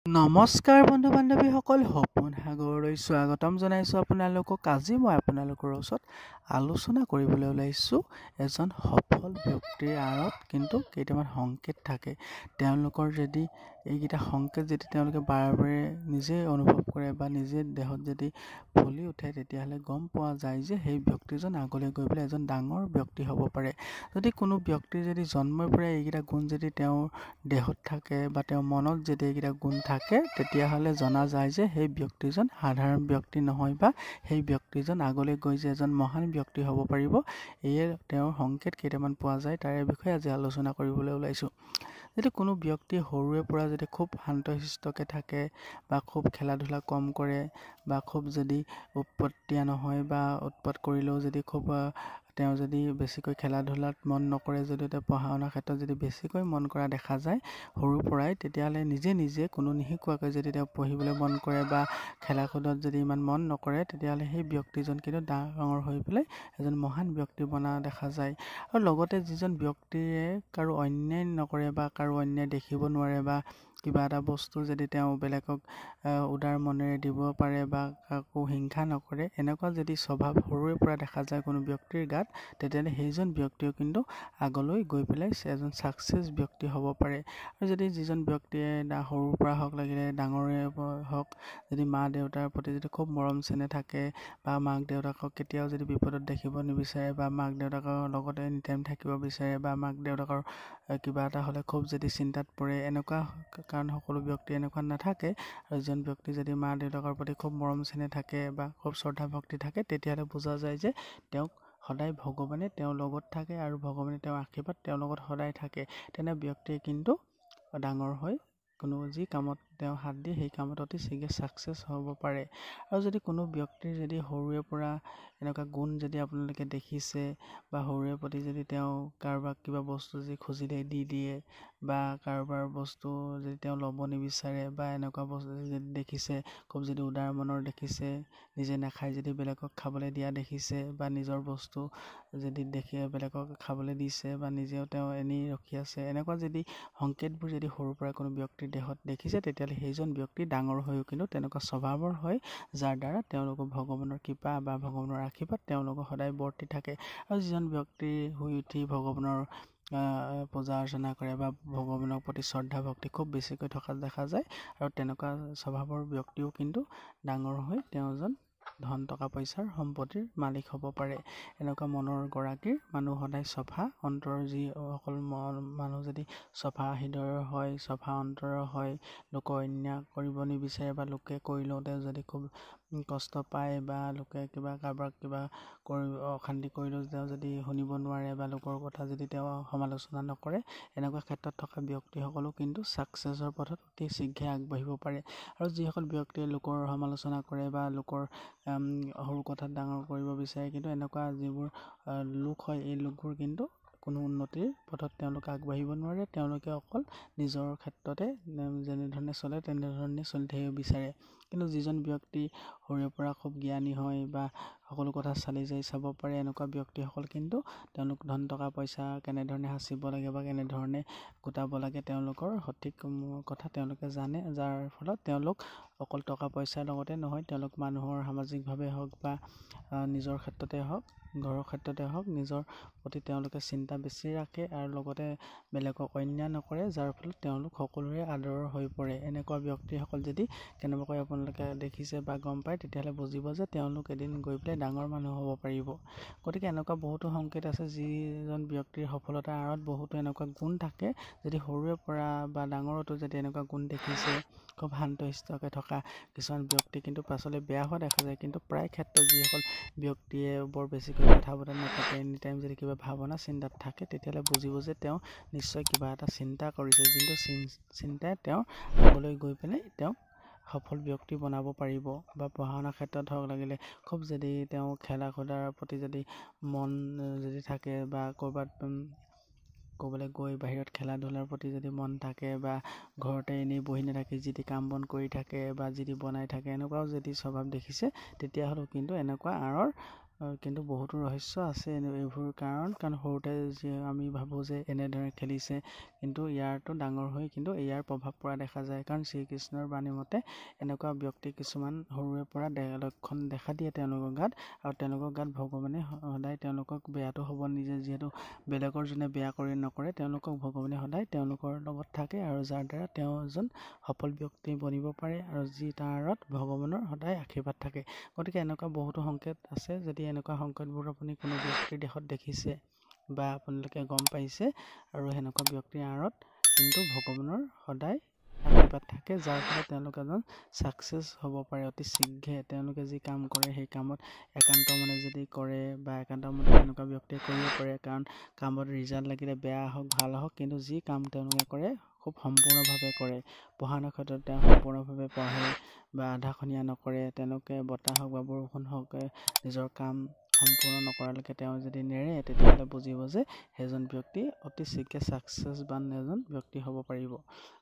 নমস্কাৰ বন্ধু বান্ধৱীসকল, সপোন সাগৰলৈ স্বাগতম জনাইছোঁ আপোনালোকক। আজি মই আপোনালোকৰ ওচৰত আলোচনা কৰিবলৈ ওলাইছোঁ এজন সফল ব্যক্তিৰ আঁৰত কিন্তু কেইটামান সংকেত থাকে। তেওঁলোকৰ যদি এইকেইটা সংকেত যদি তেওঁলোকে বাৰে বাৰে নিজে অনুভৱ কৰে বা নিজে দেহত যদি ফুলি উঠে, তেতিয়াহ'লে গম পোৱা যায় যে সেই ব্যক্তিজন আগলৈ গৈ পেলাই এজন ডাঙৰ ব্যক্তি হ'ব পাৰে। যদি কোনো ব্যক্তিৰ যদি জন্মৰ পৰাই এইকেইটা গুণ যদি তেওঁৰ দেহত থাকে বা তেওঁৰ মনত যদি এইকেইটা গুণ থাকে, তেতিয়াহ'লে জনা যায় যে সেই ব্যক্তিজন সাধাৰণ ব্যক্তি নহয় বা সেই ব্যক্তিজন আগলৈ গৈ যে এজন মহান ব্যক্তি হ'ব পাৰিব। এয়ে তেওঁৰ সংকেত কেইটামান পোৱা যায়, তাৰে বিষয়ে আজি আলোচনা কৰিবলৈ ওলাইছোঁ। যদি কোনো ব্যক্তি সৰুৰে পৰা যদি খুব শান্তশিষ্টকৈ থাকে বা খুব খেলা ধূলা কম কৰে বা খুব যদি উৎপত্তীয়া নহয় বা উৎপাত কৰিলেও যদি খুব তেওঁ যদি বেছিকৈ খেলা ধূলাত মন নকৰে, যদিও তেওঁ পঢ়া শুনাৰ ক্ষেত্ৰত যদি বেছিকৈ মন কৰা দেখা যায় সৰুৰ পৰাই, তেতিয়াহ'লে নিজে কোনো নিশিকোৱাকৈ যদি তেওঁ পঢ়িবলৈ মন কৰে বা খেলা কুদত যদি ইমান মন নকৰে, তেতিয়াহ'লে সেই ব্যক্তিজন কিন্তু ডাঙৰ হৈ পেলাই এজন মহান ব্যক্তি বনা দেখা যায়। আৰু লগতে যিজন ব্যক্তিয়ে কাৰো অন্যায় নকৰে বা কাৰো অন্যায় দেখিব নোৱাৰে বা কিবা এটা বস্তু যদি তেওঁ বেলেগক উদাৰ মনেৰে দিব পাৰে বা কাকো হিংসা নকৰে, এনেকুৱা যদি স্বভাৱ সৰুৰে পৰা দেখা যায় কোনো ব্যক্তিৰ গাত, তেতিয়াহ'লে সেইজন ব্যক্তিও কিন্তু আগলৈ গৈ পেলাই এজন ছাকচেছ ব্যক্তি হ'ব পাৰে। আৰু যদি যিজন ব্যক্তিয়ে সৰুৰ পৰা হওক লাগিলে ডাঙৰে হওক, যদি মা দেউতাৰ প্ৰতি যদি খুব মৰম চেনেহ থাকে বা মাক দেউতাকক কেতিয়াও যদি বিপদত দেখিব নিবিচাৰে বা মাক দেউতাকৰ লগতে এনি টাইম থাকিব বিচাৰে বা মাক দেউতাকৰ কিবা এটা হ'লে খুব যদি চিন্তাত পৰে, এনেকুৱা কাৰণ সকলো ব্যক্তি এনেকুৱা নাথাকে। আৰু যিজন ব্যক্তি যদি মা দেউতাকৰ প্ৰতি খুব মৰম চেনেহ থাকে বা খুব শ্ৰদ্ধা ভক্তি থাকে, তেতিয়াহ'লে বুজা যায় যে তেওঁক সদায় ভগৱানে তেওঁৰ লগত থাকে আৰু ভগৱানে তেওঁৰ আশীৰ্বাদ তেওঁৰ লগত সদায় থাকে। তেনে ব্যক্তিয়ে কিন্তু ডাঙৰ হৈ কোনো যি কামত তেওঁ হাত দিয়ে সেই কামত অতি শীঘ্ৰে ছাকচেছ হ'ব পাৰে। আৰু যদি কোনো ব্যক্তিৰ যদি সৰুৰে পৰা এনেকুৱা গুণ যদি আপোনালোকে দেখিছে বা সৰুৰে প্ৰতি যদি তেওঁ কাৰোবাক কিবা বস্তু যদি খুজিলে দি দিয়ে বা কাৰোবাৰ বস্তু যদি তেওঁ ল'ব নিবিচাৰে বা এনেকুৱা বস্তু যদি দেখিছে খুব যদি উদাৰ মনৰ দেখিছে, নিজে নাখাই যদি বেলেগক খাবলৈ দিয়া দেখিছে বা নিজৰ বস্তু যদি দেখি বেলেগক খাবলৈ দিছে বা নিজেও তেওঁ এনেই ৰখি আছে, এনেকুৱা যদি সংকেতবোৰ যদি সৰুৰ পৰা কোনো ব্যক্তিৰ দেহত দেখিছে, তেতিয়াহ'লে সেইজন ব্যক্তি ডাঙৰ হৈও কিন্তু তেনেকুৱা স্বভাৱৰ হয়, যাৰ দ্বাৰা তেওঁলোকৰ ভগৱানৰ কৃপা বা ভগৱানৰ আশীৰ্বাদ তেওঁলোকৰ সদায় বৰ্তি থাকে। আৰু যিজন ব্যক্তি শুই উঠি ভগৱানৰ পূজা অৰ্চনা কৰে বা ভগৱানৰ প্ৰতি শ্ৰদ্ধা ভক্তি খুব বেছিকৈ থকা দেখা যায়, আৰু তেনেকুৱা স্বভাৱৰ ব্যক্তিও কিন্তু ডাঙৰ হৈ তেওঁ এজন ধন টকা পইচাৰ সম্পত্তিৰ মালিক হ'ব পাৰে। এনেকুৱা মনৰ গৰাকীৰ মানুহ সদায় চফা অন্তৰৰ, যিসকল মানুহ যদি চফা হৃদয়ৰ হয়, চফা অন্তৰৰ হয়, লোকৰ অন্যায় কৰিব নিবিচাৰে বা লোকে কৰিলেও তেওঁ যদি খুব কষ্ট পায় বা লোকে কাৰোবাক কিবা কৰি অশান্তি কৰিলেও তেওঁ যদি শুনিব নোৱাৰে বা লোকৰ কথা যদি তেওঁ সমালোচনা নকৰে, এনেকুৱা ক্ষেত্ৰত থকা ব্যক্তিসকলো কিন্তু ছাকচেছৰ পথত অতি শীঘ্ৰে আগবাঢ়িব পাৰে। আৰু যিসকল ব্যক্তিয়ে লোকৰ সমালোচনা কৰে বা লোকৰ সৰু কথাত ডাঙৰ কৰিব বিচাৰে, কিন্তু এনেকুৱা যিবোৰ লোক হয়, এই লোকবোৰ কিন্তু কোনো উন্নতিৰ পথত তেওঁলোকে আগবাঢ়িব নোৱাৰে। তেওঁলোকে অকল নিজৰ ক্ষেত্ৰতে যেনেধৰণে চলে তেনেধৰণে চলি থাকিব বিচাৰে। কিন্তু যিজন ব্যক্তি সৰুৰে পৰা খুব জ্ঞানী হয় বা সকলো কথা চালি জাৰি চাব পাৰে, এনেকুৱা ব্যক্তিসকল কিন্তু তেওঁলোক ধন টকা পইচা কেনেধৰণে সাঁচিব লাগে বা কেনেধৰণে গোটাব লাগে, তেওঁলোকৰ সঠিক কথা তেওঁলোকে জানে, যাৰ ফলত তেওঁলোক অকল টকা পইচাৰ লগতে নহয়, তেওঁলোক মানুহৰ সামাজিকভাৱে হওক বা নিজৰ ক্ষেত্ৰতে হওক, ঘৰৰ ক্ষেত্ৰতে হওক, নিজৰ প্ৰতি তেওঁলোকে চিন্তা বেছি ৰাখে আৰু লগতে বেলেগক অন্যায় নকৰে, যাৰ ফলত তেওঁলোক সকলোৰে আদৰৰ হৈ পৰে। এনেকুৱা ব্যক্তিসকল যদি কেনেবাকৈ আপোনালোকে দেখিছে বা গম পায়, তেতিয়াহ'লে বুজিব যে তেওঁলোক এদিন গৈ পেলাই ডাঙৰ মানুহ হ'ব পাৰিব। গতিকে এনেকুৱা বহুতো সংকেত আছে, যিজন ব্যক্তিৰ সফলতাৰ আঁৰত বহুতো এনেকুৱা গুণ থাকে। যদি সৰুৰে পৰা বা ডাঙৰতো যদি এনেকুৱা গুণ দেখিছে, খুব শান্তশিষ্টকৈ থকা কিছুমান ব্যক্তি কিন্তু পাছলৈ বেয়া হোৱা দেখা যায়। কিন্তু প্ৰায় ক্ষেত্ৰত যিসকল ব্যক্তিয়ে বৰ বেছিকৈ কথা বতৰা নাপাতে, এনি টাইম যদি কিবা ভাৱনা চিন্তাত থাকে, তেতিয়াহ'লে বুজিব যে তেওঁ নিশ্চয় কিবা এটা চিন্তা কৰিছে, যোনটো চিন্তাই তেওঁ আগলৈ গৈ পেলাই তেওঁক সফল ব্যক্তি বনাব পাৰিব। বা পঢ়া শুনাৰ ক্ষেত্ৰত হওক লাগিলে খুব যদি তেওঁ খেলা ধূলাৰ প্ৰতি যদি মন যদি থাকে বা ক'ৰবালৈ গৈ বাহিৰত খেলা ধূলাৰ প্ৰতি যদি মন থাকে বা ঘৰতে এনেই বহি নাথাকি যি কাম বন কৰি থাকে বা যি বনাই থাকে, এনেকুৱাও যদি স্বভাৱ দেখিছে, তেতিয়াহ'লেও কিন্তু এনেকুৱা আঁৰৰ কিন্তু বহুতো ৰহস্য আছে এইবোৰ কাৰণ সৰুতে যে আমি ভাবোঁ যে এনেদৰে খেলিছে, কিন্তু ইয়াৰটো ডাঙৰ হৈ কিন্তু ইয়াৰ প্ৰভাৱ পৰা দেখা যায়। কাৰণ শ্ৰীকৃষ্ণৰ বাণী মতে এনেকুৱা ব্যক্তি কিছুমান সৰুৰে পৰা লক্ষণ দেখা দিয়ে তেওঁলোকৰ গাত, আৰু তেওঁলোকৰ গাত ভগৱানে সদায় তেওঁলোকক বেয়াটো হ'ব নিজে, যিহেতু বেলেগৰ যোনে বেয়া কৰি নকৰে তেওঁলোকক ভগৱানে সদায় তেওঁলোকৰ লগত থাকে, আৰু যাৰ দ্বাৰা তেওঁ এজন সফল ব্যক্তি বনিব পাৰে, আৰু যি তাৰ আঁৰত ভগৱানৰ সদায় আশীৰ্বাদ থাকে। গতিকে এনেকুৱা বহুতো সংকেত আছে। যদি এনেকুৱা সংকেতবোৰ আপুনি কোনো ব্যক্তিৰ দেশত দেখিছে বা আপোনালোকে গম পাইছে, আৰু সেনেকুৱা ব্যক্তিৰ আঁৰত কিন্তু ভগৱানৰ সদায় আশীৰ্বাদ থাকে, যাৰ ফলত তেওঁলোক এজন ছাকচেছ হ'ব পাৰে অতি শীঘ্ৰে। তেওঁলোকে যি কাম কৰে সেই কামত একান্ত মনে যদি কৰে বা একান্ত মনে এনেকুৱা ব্যক্তিয়ে কৰিব পাৰে, কাৰণ কামত ৰিজাল্ট লাগিলে বেয়া হওক ভাল হওক, কিন্তু যি কাম তেওঁলোকে কৰে খুব সম্পূৰ্ণভাৱে কৰে। পঢ়াৰ ক্ষেত্ৰত তেওঁ সম্পূৰ্ণভাৱে পঢ়ে বা আধাখনীয়া নকৰে। তেওঁলোকে বতাহ হওক বা বৰষুণ হওক নিজৰ কাম সম্পূৰ্ণ নকৰালৈকে তেওঁ যদি নেৰে, তেতিয়াহ'লে বুজিব যে সেইজন ব্যক্তি অতি শীঘ্ৰে ছাকচেছবান এজন ব্যক্তি হ'ব পাৰিব।